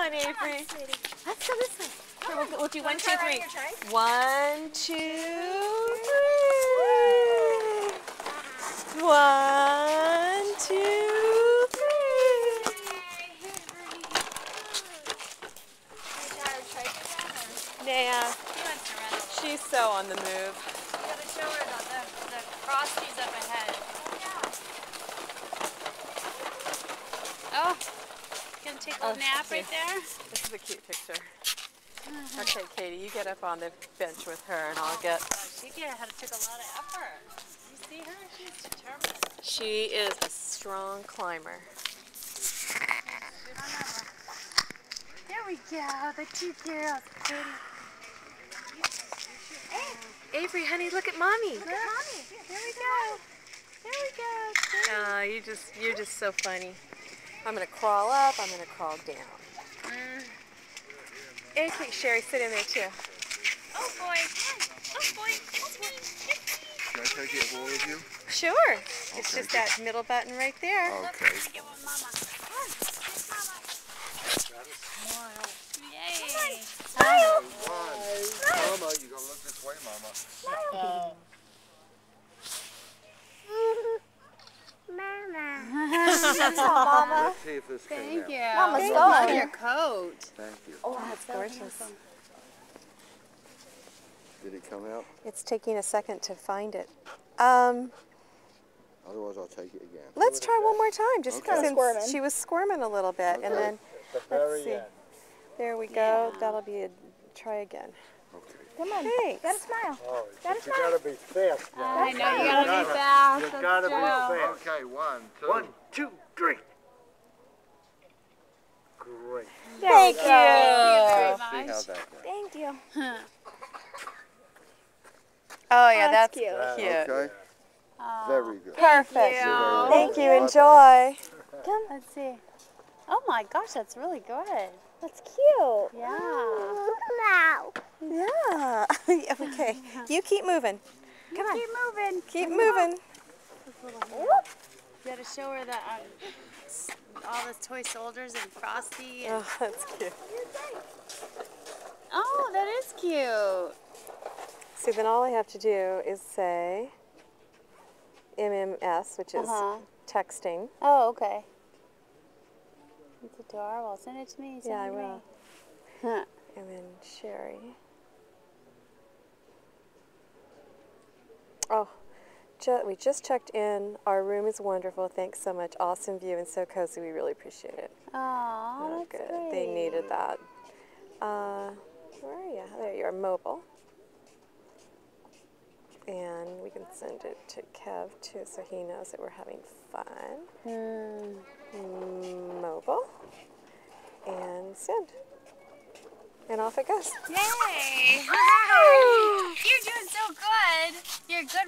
on, Avery. Let's go this way. Here, we'll do 1, 2, 3. 1, 2, 3. 1, 2, 3. Yeah. She's so on the move. You gotta show her the Frosties up ahead. Oh, gonna take a little nap right there. This is a cute picture. Okay, Katie, you get up on the bench with her, and I'll get. She took a lot of effort. You see her? She's determined. She is a strong climber. There we go, the two girls, Katie. Avery, honey, look at mommy. Look at mommy. There we go. There we go. You're just so funny. I'm gonna crawl up. I'm gonna crawl down. Okay, Sherry, sit in there too. Oh boy. Oh boy. Oh boy. Can I take it all of you? Sure. It's just that middle button right there. Okay. Give one mama. Yay. Mama, you gotta look this way, Mama. Mama. Let's see if this came Thank out. you. Mama's Thank fun. you for your coat. Thank you. Oh, that's gorgeous. Did it come out? It's taking a second to find it. Otherwise, I'll take it again. Let's try one more time, just Okay. since Squirming. she was squirming a little bit, and then let's see. There we go. That'll be a try again. Okay. Come on. Thanks. Gotta smile. But you gotta be fast. I know you gotta be fast. You gotta be fast. Okay, 1, 2. 1, 2, 3. Great. Thank you. See how much. that goes. Thank you. Oh yeah, that's cute. cute. Okay. Very good. Perfect. you. Thank you. Enjoy. Let's see. Oh my gosh, that's really good. That's cute. Yeah. Now. Yeah. Okay. You keep moving. Come on. Keep moving. Keep moving. You gotta show her the all the toy soldiers and Frosty. And, Oh, that's cute. oh, that is cute. So then all I have to do is say MMS, which is texting. Oh, okay. It's adorable. Send it to me. Send Yeah, it I to will. Me. And then Sherry. Oh, we just checked in. Our room is wonderful. Thanks so much. Awesome view and so cozy. We really appreciate it. Oh, that's Good. great. They needed that. Where are you? There you are, mobile. And we can send it to Kev too, so he knows that we're having fun. Mobile. And send. And off it goes. Yay! You're doing so good. You're good.